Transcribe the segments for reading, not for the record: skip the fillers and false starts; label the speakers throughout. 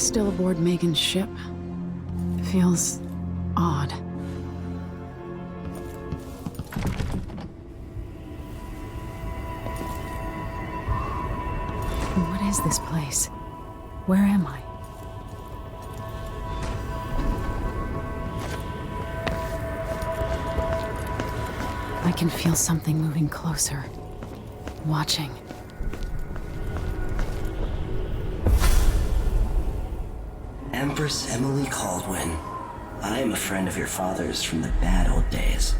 Speaker 1: still aboard Megan's ship? It feels odd. What is this place? Where am I? I can feel something moving closer. Watching.
Speaker 2: Empress Emily Caldwin. I am a friend of your father's from the bad old days.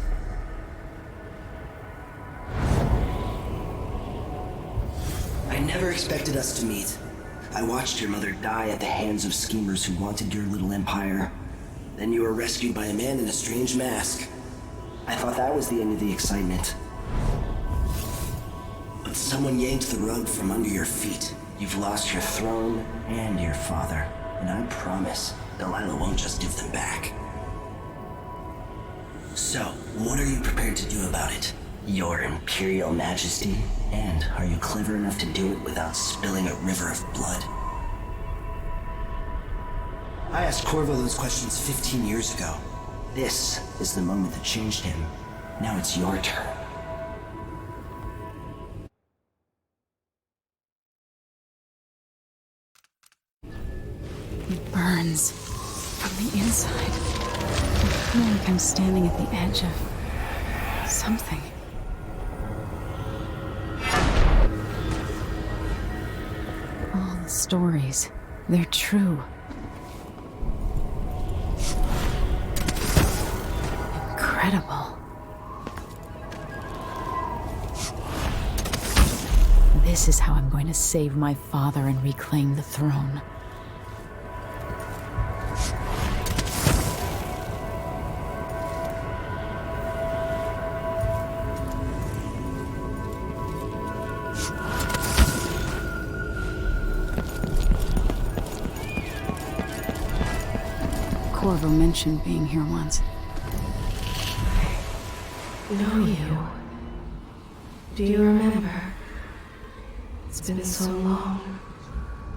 Speaker 2: I never expected us to meet. I watched your mother die at the hands of schemers who wanted your little empire. Then you were rescued by a man in a strange mask. I thought that was the end of the excitement. But someone yanked the rug from under your feet. You've lost your throne and your father. And I promise, Delilah won't just give them back. So, what are you prepared to do about it? Your Imperial Majesty? And are you clever enough to do it without spilling a river of blood? I asked Corvo those questions 15 years ago. This is the moment that changed him. Now it's your turn.
Speaker 1: It burns from the inside. I feel like I'm standing at the edge of something. All the stories, they're true. Incredible. This is how I'm going to save my father and reclaim the throne. Corvo mentioned being here once.
Speaker 3: Know you. Do you remember? It's been so long,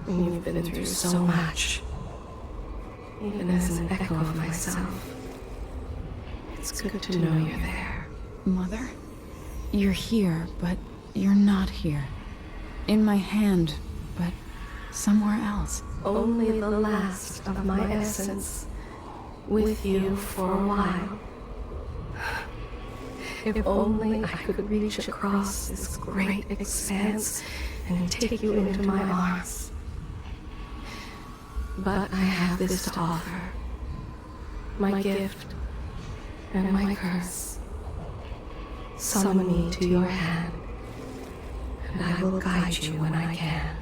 Speaker 3: and you've been through so much. Even as an echo of myself, it's good to know you're there.
Speaker 1: Mother? You're here, but you're not here. In my hand, but somewhere else.
Speaker 3: Only the last of my essence, with you for a while. If only I could reach across this great expanse and take you into my arms. But I have this to offer. My gift and my curse. Summon me to your hand, and I will guide you when I can.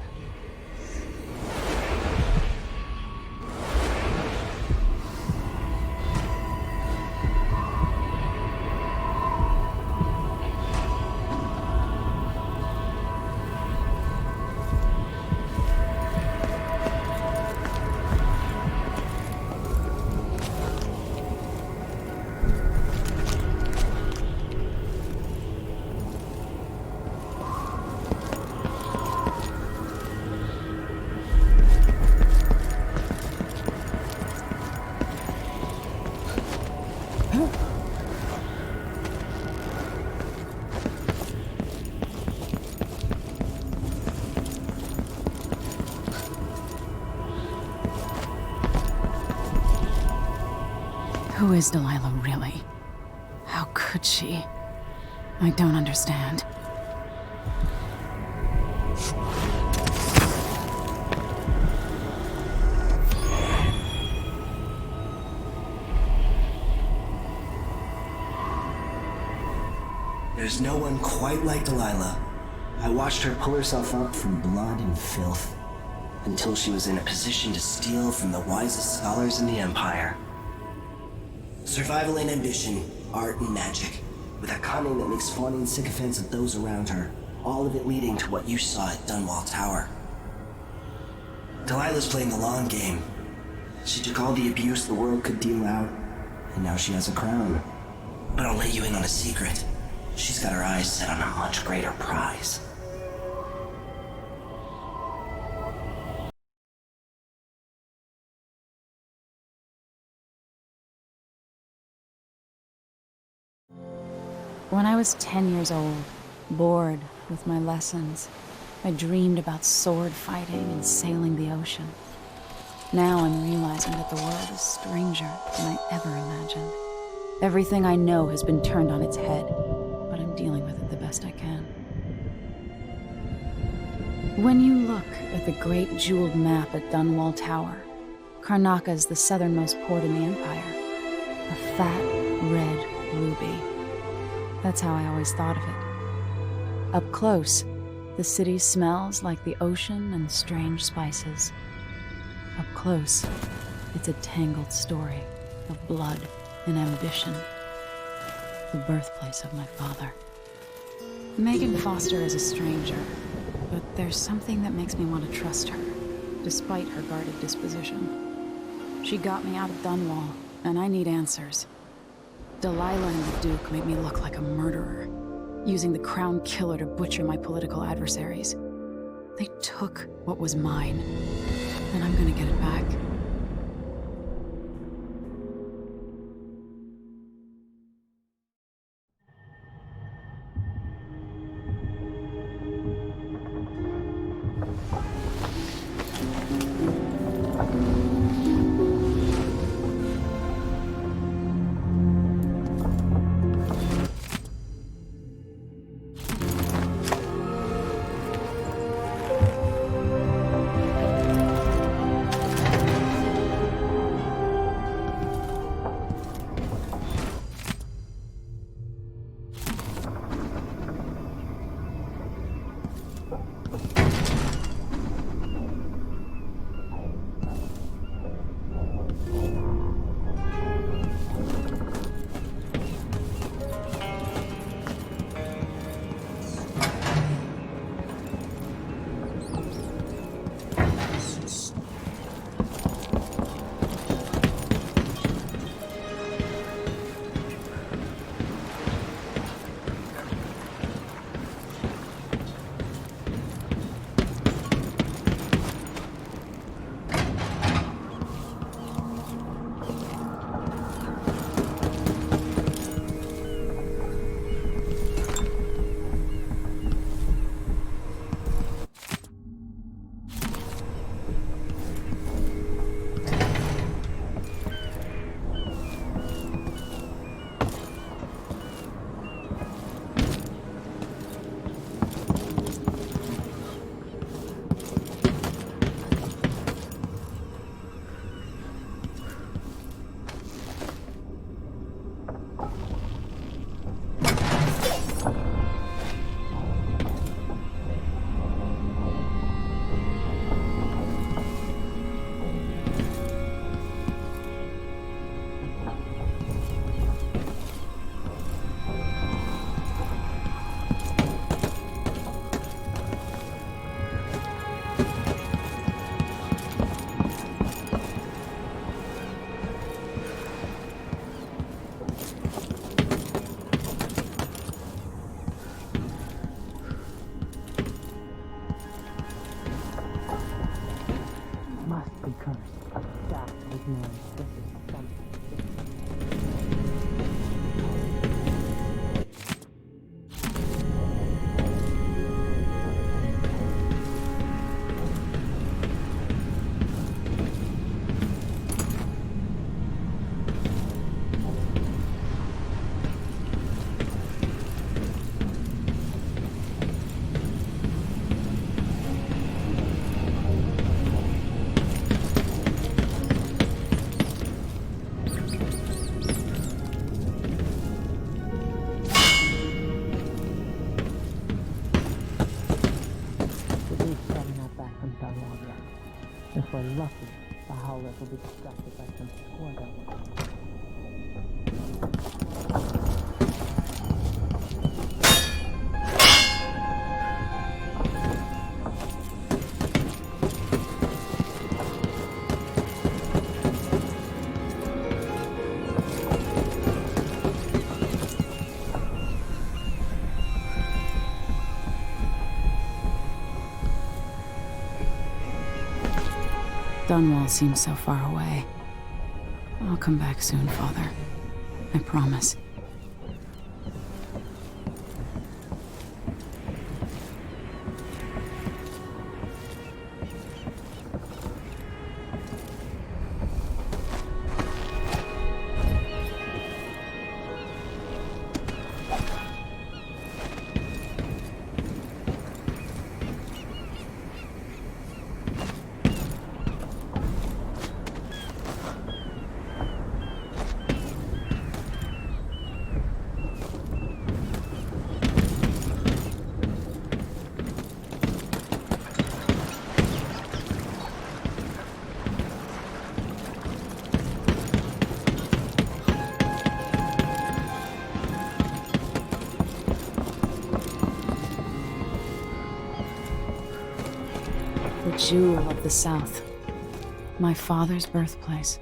Speaker 1: Who is Delilah really? How could she? I don't understand.
Speaker 2: There's no one quite like Delilah. I watched her pull herself up from blood and filth, until she was in a position to steal from the wisest scholars in the Empire. Survival and ambition, art and magic, with a cunning that makes fawning sycophants of those around her, all of it leading to what you saw at Dunwall Tower. Delilah's playing the long game. She took all the abuse the world could deal out, and now she has a crown. But I'll let you in on a secret. She's got her eyes set on a much greater prize.
Speaker 1: When I was 10 years old, bored with my lessons, I dreamed about sword fighting and sailing the ocean. Now I'm realizing that the world is stranger than I ever imagined. Everything I know has been turned on its head, but I'm dealing with it the best I can. When you look at the great jeweled map at Dunwall Tower, Karnaca is the southernmost port in the Empire. A fat, red ruby. That's how I always thought of it. Up close, the city smells like the ocean and strange spices. Up close, it's a tangled story of blood and ambition. The birthplace of my father. Megan Foster is a stranger, but there's something that makes me want to trust her, despite her guarded disposition. She got me out of Dunwall, and I need answers. Delilah and the Duke made me look like a murderer, using the Crown Killer to butcher my political adversaries. They took what was mine, and I'm gonna get it back.
Speaker 4: If we're lucky, the Howlers will be distracted by some portal.
Speaker 1: Dunwall seems so far away. I'll come back soon, Father. I promise. jewel of the South. My father's birthplace.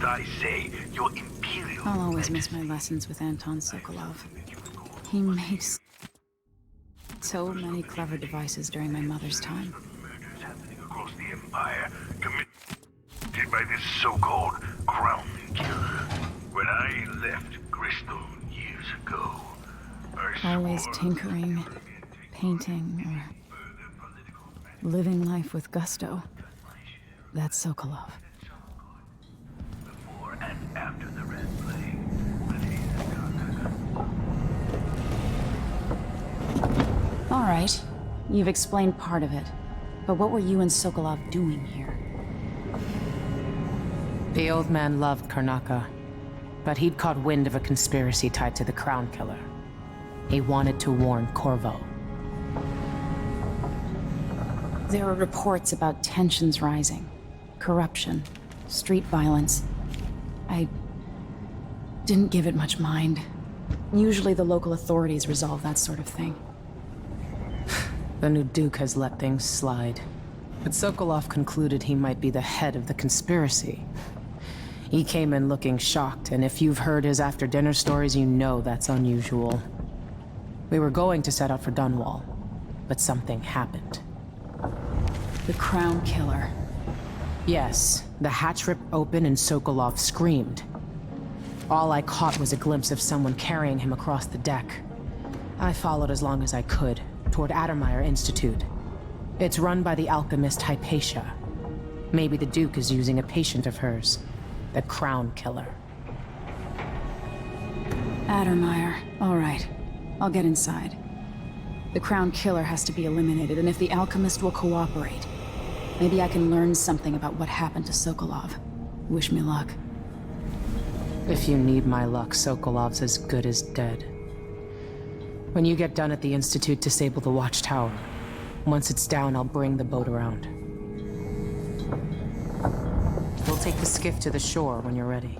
Speaker 5: I say, your imperial...
Speaker 1: I'll always miss my lessons with Anton Sokolov. He made so many clever devices during my mother's time.
Speaker 5: Murders happening across the Empire, committed by this so-called Crown Killer. When I left Crystal years ago, I
Speaker 1: Always
Speaker 5: swore
Speaker 1: tinkering, painting, or living life with gusto. That's Sokolov.
Speaker 5: before and after the Red Plague.
Speaker 1: All right, you've explained part of it. But what were you and Sokolov doing here?
Speaker 6: The old man loved Karnaka, but he'd caught wind of a conspiracy tied to the Crown Killer. He wanted to warn Corvo.
Speaker 1: There were reports about tensions rising, corruption, street violence. I didn't give it much mind. Usually the local authorities resolve that sort of thing.
Speaker 6: The new Duke has let things slide. But Sokolov concluded he might be the head of the conspiracy. He came in looking shocked, and if you've heard his after-dinner stories, you know that's unusual. We were going to set out for Dunwall, but something happened.
Speaker 1: The Crown Killer.
Speaker 6: Yes, the hatch ripped open and Sokolov screamed. All I caught was a glimpse of someone carrying him across the deck. I followed as long as I could, toward Addermire Institute. It's run by the alchemist Hypatia. Maybe the Duke is using a patient of hers, the Crown Killer.
Speaker 1: Addermire. All right. I'll get inside. The Crown Killer has to be eliminated, and if the alchemist will cooperate, maybe I can learn something about what happened to Sokolov. Wish me luck.
Speaker 6: If you need my luck, Sokolov's as good as dead. When you get done at the Institute, disable the watchtower. Once it's down, I'll bring the boat around. We'll take the skiff to the shore when you're ready.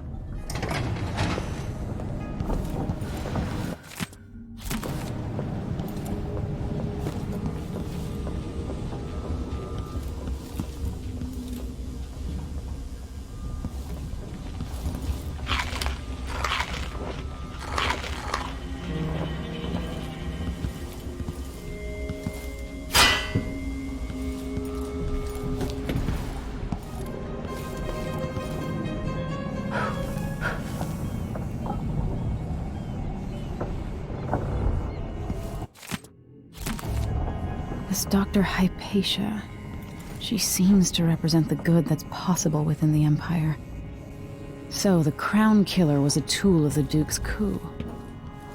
Speaker 1: This Doctor Hypatia. She seems to represent the good that's possible within the Empire. So, the Crown Killer was a tool of the Duke's coup.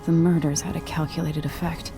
Speaker 1: The murders had a calculated effect.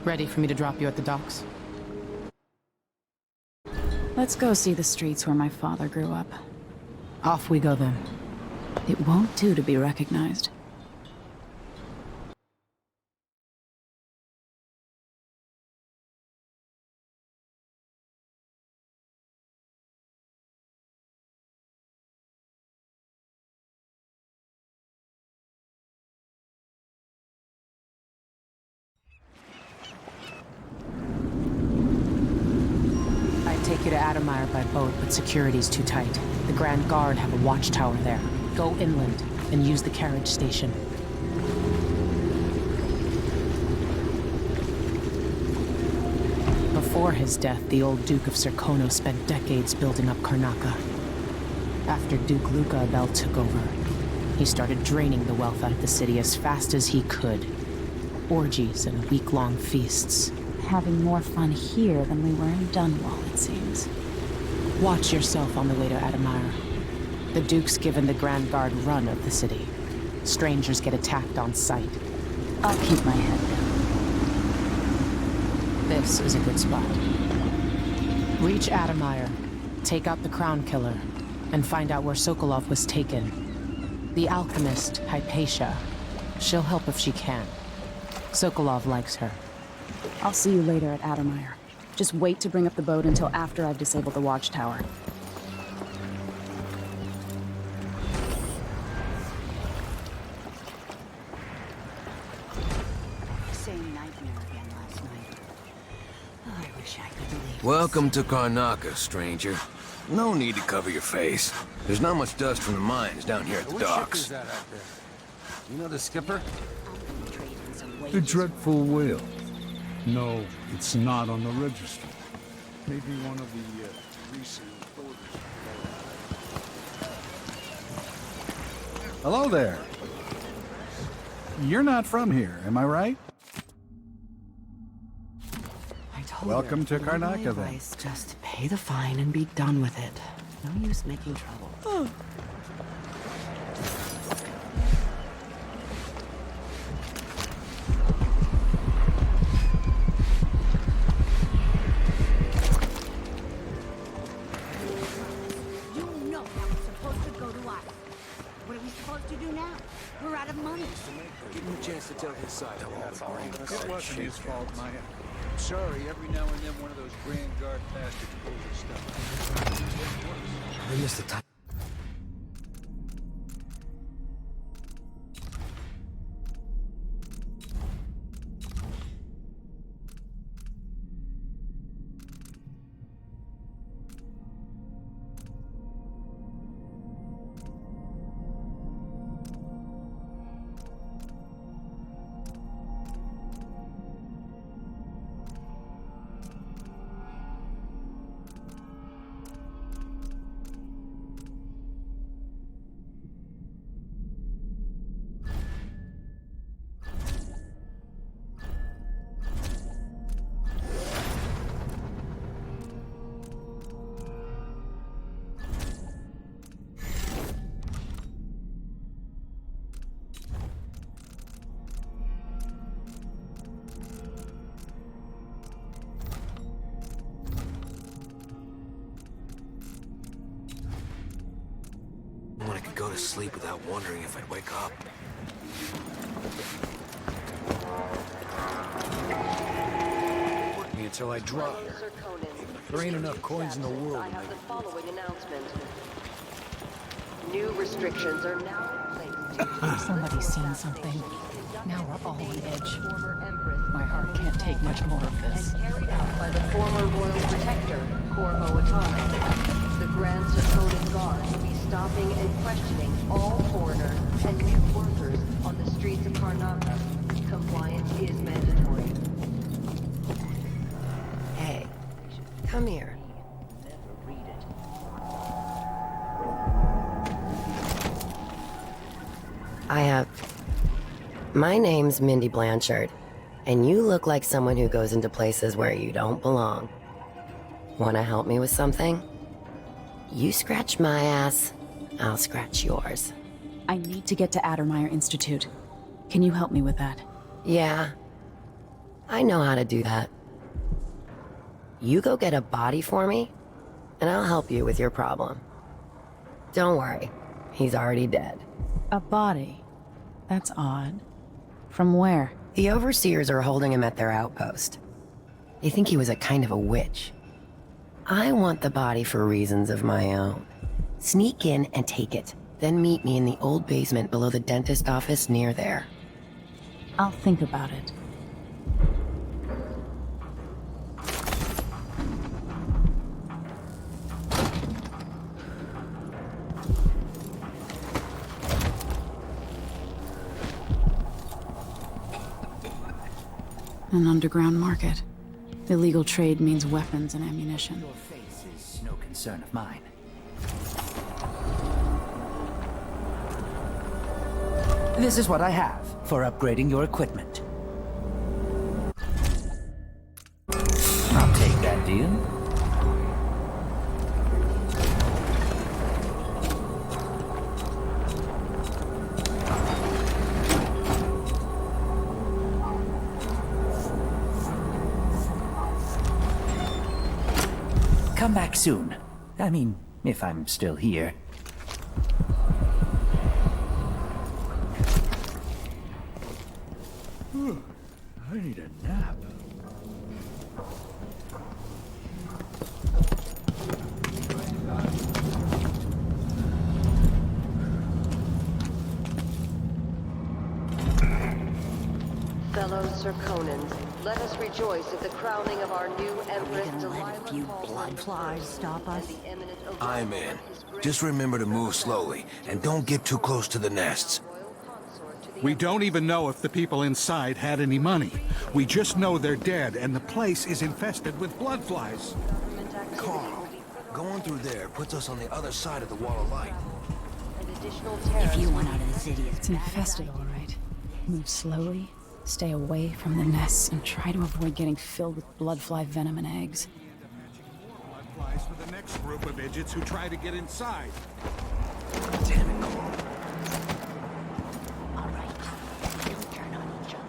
Speaker 6: Ready for me to drop you at the docks?
Speaker 1: Let's go see the streets where my father grew up.
Speaker 6: Off we go then.
Speaker 1: It won't do to be recognized.
Speaker 6: Addermire by boat, but security's too tight. The Grand Guard have a watchtower there. Go inland and use the carriage station. Before his death, the old Duke of Serkonos spent decades building up Karnaca. After Duke Luca Abel took over, he started draining the wealth out of the city as fast as he could. Orgies and week-long feasts.
Speaker 1: Having more fun here than we were in Dunwall, it seems.
Speaker 6: Watch yourself on the way to Addermire. The Duke's given the Grand Guard run of the city. Strangers get attacked on sight.
Speaker 1: I'll keep my head down.
Speaker 6: This is a good spot. Reach Addermire, take out the Crown Killer, and find out where Sokolov was taken. The alchemist, Hypatia. She'll help if she can. Sokolov likes her.
Speaker 1: I'll see you later at Addermire. Just wait to bring up the boat until after I've disabled the watchtower.
Speaker 7: Same nightmare again last night. Oh, I wish I could believe.
Speaker 8: Welcome to Karnaca, stranger. No need to cover your face. There's not much dust from the mines down here at the docks.
Speaker 9: You know the skipper?
Speaker 10: The dreadful whale. No, it's not on the register. Maybe one of the recent orders. Hello there. You're not from here, am I right?
Speaker 7: I told
Speaker 10: Welcome
Speaker 7: her,
Speaker 10: to Karnaca,
Speaker 7: my
Speaker 10: then.
Speaker 7: advice, just pay the fine and be done with it. No use making trouble.
Speaker 11: You know that was supposed to go to us. What are we supposed to do now? We're out of money.
Speaker 9: Give him a chance to tell his side.
Speaker 10: It wasn't his fault, Maya. Sorry, every now and then one of those Grand Guard bastards pulls his stuff.
Speaker 9: We missed the time. When I could go to sleep without wondering if I'd wake up. Work me until I drop. There ain't enough coins in the world.
Speaker 12: I have the following announcement. New restrictions are now in place.
Speaker 3: Somebody's seen something. Now we're all on edge. My heart can't take much more of this.
Speaker 12: Carried out by the former royal protector, Corvo Atana. The Grand Serkonan Guard will be stopping and questioning all foreigners and new workers on the streets of Karnaca. Compliance is mandatory. Hey, come here. My name's Mindy Blanchard, and you look like someone who goes into places where you don't belong. Wanna help me with something? You scratch my ass, I'll scratch yours.
Speaker 1: I need to get to Addermire Institute. Can you help me with that?
Speaker 12: Yeah, I know how to do that. You go get a body for me, and I'll help you with your problem. Don't worry, he's already dead.
Speaker 1: A body? That's odd. From where?
Speaker 12: The overseers are holding him at their outpost. They think he was a kind of a witch. I want the body for reasons of my own. Sneak in and take it, then meet me in the old basement below the dentist office near there.
Speaker 1: I'll think about it. An underground market. Illegal trade means weapons and ammunition.
Speaker 13: Your face is no concern of mine. This is what I have for upgrading your equipment. I'll take that deal. Come back soon. I mean, if I'm still here.
Speaker 9: I need a nap.
Speaker 14: Fellow Serkonans, let us rejoice at the crowning of our new Empress Delilah.
Speaker 7: Let a few blood flies stop us.
Speaker 8: I'm in. Just remember to move slowly, and don't get too close to the nests.
Speaker 10: We don't even know if the people inside had any money. We just know they're dead, and the place is infested with blood flies.
Speaker 8: Carl, going through there puts us on the other side of the wall of light.
Speaker 7: If you want out of the city,
Speaker 1: It's infested, all right. Move slowly, stay away from the nests, and try to avoid getting filled with bloodfly venom and eggs.
Speaker 10: Blood flies for the next group of idiots who try to get inside.
Speaker 8: Damn it, Carl.
Speaker 7: all right. They'll turn on each other.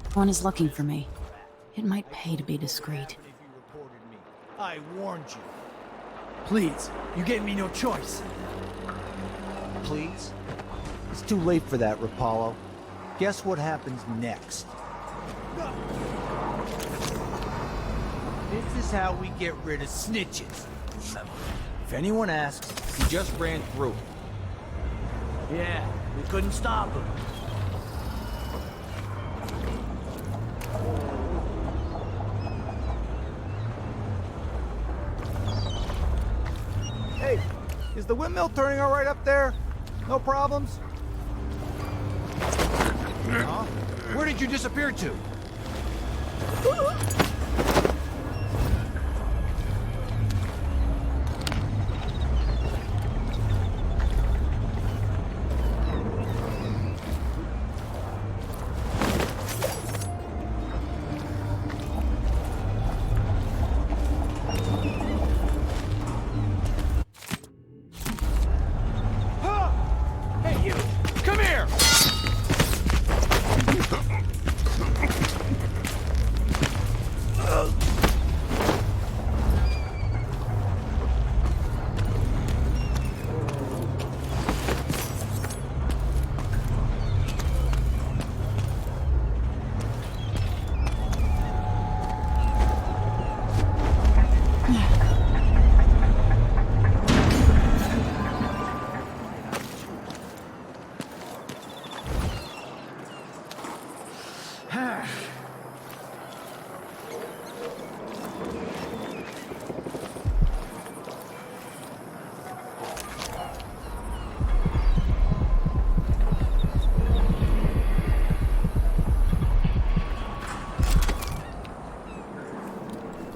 Speaker 1: Everyone is looking for me. It might pay to be discreet.
Speaker 9: I warned you. Please, you gave me no choice.
Speaker 15: Please? It's too late for that, Rapallo. Guess what happens next? This is how we get rid of snitches. If anyone asks, he just ran through it. Yeah, we couldn't stop him. Hey, is the windmill turning all right up there? No problems?
Speaker 9: Huh? Where did you disappear to?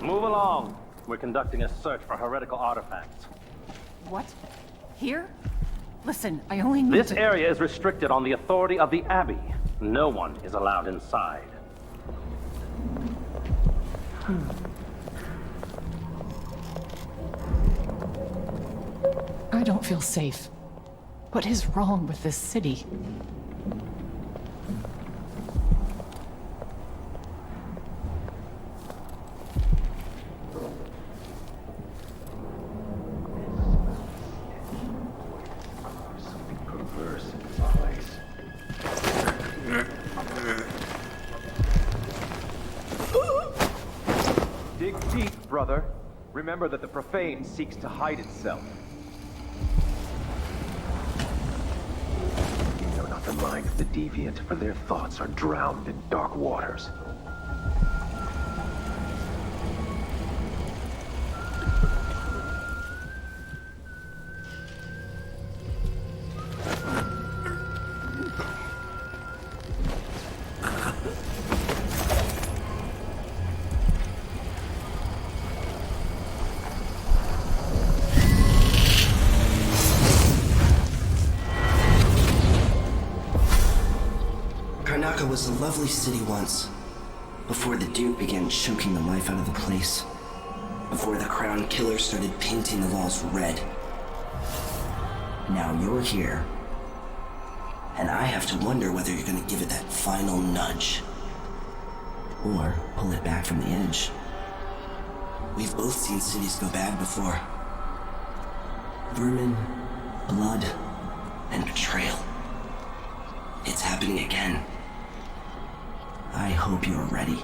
Speaker 16: Move along. We're conducting a search for heretical artifacts.
Speaker 7: What? Here? Listen, I only need
Speaker 16: This area is restricted on the authority of the Abbey. No one is allowed inside.
Speaker 7: I don't feel safe. What is wrong with this city?
Speaker 17: Dig deep, brother. Remember that the profane seeks to hide itself.
Speaker 18: You know not the mind of the deviant, for their thoughts are drowned in dark waters.
Speaker 2: Karnaca was a lovely city once, before the Duke began choking the life out of the place, before the Crown Killer started painting the walls red. Now you're here, and I have to wonder whether you're gonna give it that final nudge, or pull it back from the edge. We've both seen cities go bad before. Vermin, blood, and betrayal. It's happening again. I hope you're ready.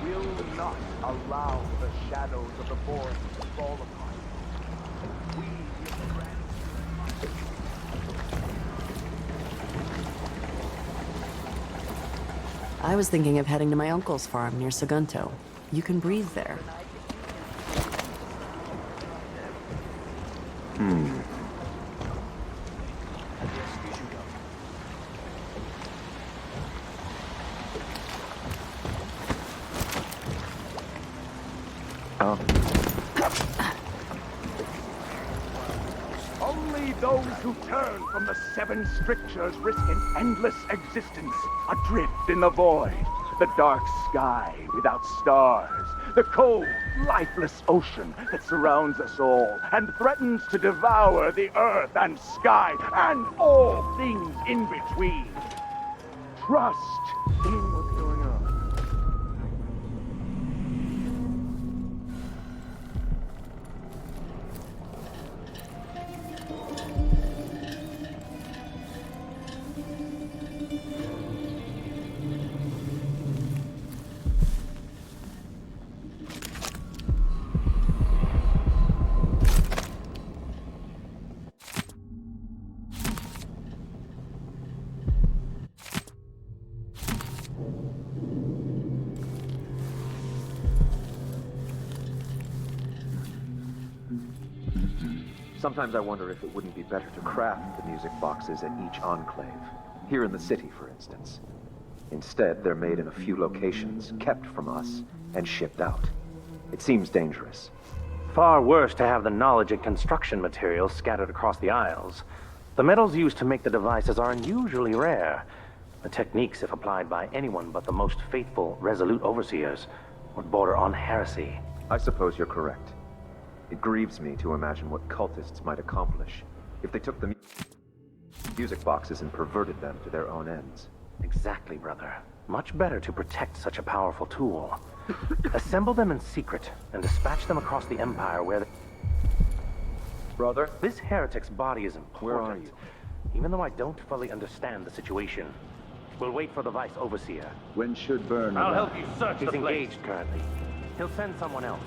Speaker 18: We will not allow the shadows of the forest to fall upon you. We will grant
Speaker 19: I was thinking of heading to my uncle's farm near Sagunto. You can breathe there.
Speaker 18: Only those who turn from the seven strictures risk an endless existence, adrift in the void, the dark sky without stars, the cold, lifeless ocean that surrounds us all and threatens to devour the earth and sky and all things in between. Trust in what's going on.
Speaker 17: Sometimes I wonder if it wouldn't be better to craft the music boxes at each enclave. Here in the city, for instance. Instead, they're made in a few locations, kept from us, and shipped out. It seems dangerous.
Speaker 16: Far worse to have the knowledge and construction materials scattered across the Isles. The metals used to make the devices are unusually rare. The techniques, if applied by anyone but the most faithful, resolute overseers, would border on heresy.
Speaker 17: I suppose you're correct. It grieves me to imagine what cultists might accomplish if they took the music boxes and perverted them to their own ends.
Speaker 16: Exactly, brother. Much better to protect such a powerful tool. Assemble them in secret and dispatch them across the Empire where the...
Speaker 17: Brother?
Speaker 16: This heretic's body is important.
Speaker 17: Where are you?
Speaker 16: Even though I don't fully understand the situation. We'll wait for the Vice Overseer.
Speaker 18: When should burn?
Speaker 16: I'll help you search the place. He's engaged currently. He'll send someone else.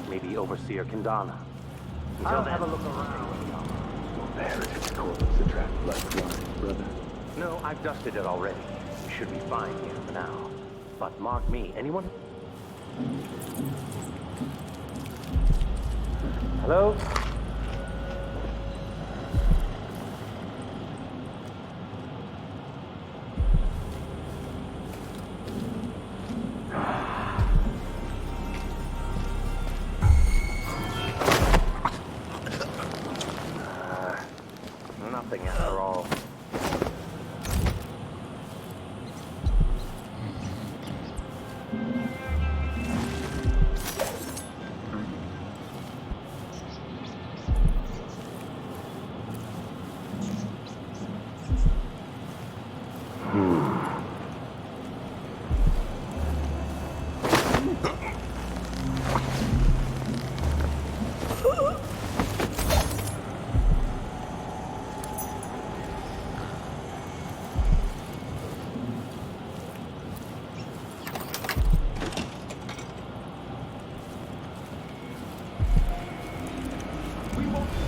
Speaker 16: Maybe Overseer Kindana. Until then, have a look around.
Speaker 18: The heretic's corpse attract blood flies, brother.
Speaker 16: No, I've dusted it already. We should be fine here for now. But mark me, anyone? Hello? Nothing after all.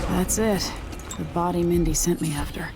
Speaker 1: That's it. The body Mindy sent me after.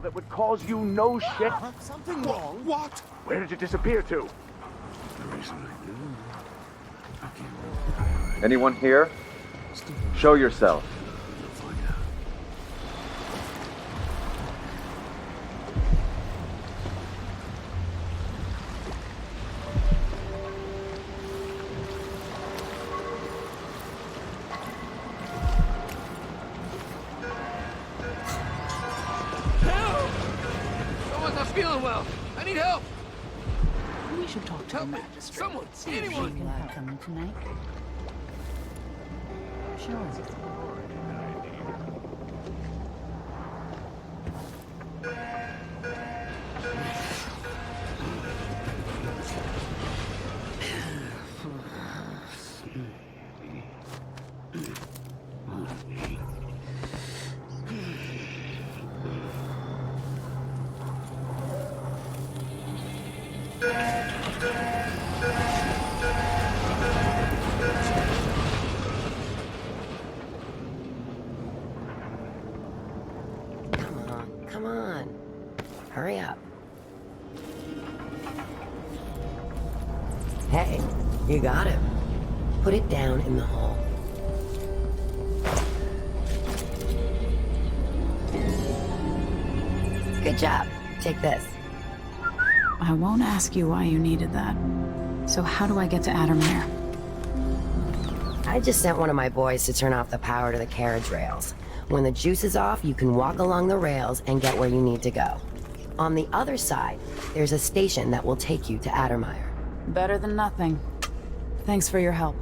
Speaker 18: that would cause you no shit?
Speaker 15: Something wrong? What?
Speaker 18: Where did you disappear to?
Speaker 17: Anyone here? Show yourself.
Speaker 8: Someone's not feeling well. I need help.
Speaker 7: We should talk to the magistrate.
Speaker 8: Someone,
Speaker 7: See if
Speaker 8: anyone.
Speaker 7: she can help. Coming tonight. Sure.
Speaker 12: Come on. Hurry up. Hey, you got him. Put it down in the hole. Good job. Take this.
Speaker 1: I won't ask you why you needed that. So how do I get to Addermire?
Speaker 12: I just sent one of my boys to turn off the power to the carriage rails. When the juice is off, you can walk along the rails and get where you need to go. On the other side, there's a station that will take you to Addermire.
Speaker 1: Better than nothing. Thanks for your help.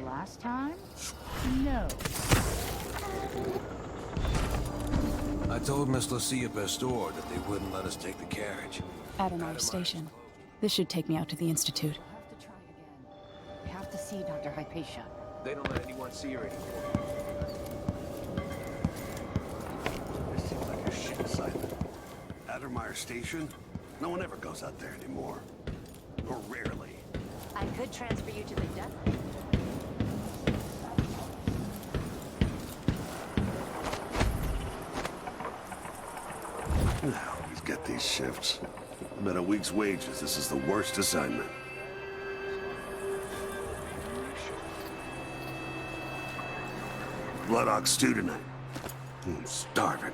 Speaker 7: Last time? No.
Speaker 8: I told Miss Lucia Pastor that they wouldn't let us take the carriage.
Speaker 1: Addermire Station. This should take me out to the Institute.
Speaker 7: We have to see Dr. Hypatia.
Speaker 8: They don't let anyone see her anymore.
Speaker 20: This seems like a shit assignment. Addermire Station? No one ever goes out there anymore. Or rarely.
Speaker 11: I could transfer you to the death.
Speaker 20: Now, we've got these shifts. I bet a week's wages, this is the worst assignment. Blood Ox stew tonight. I'm starving.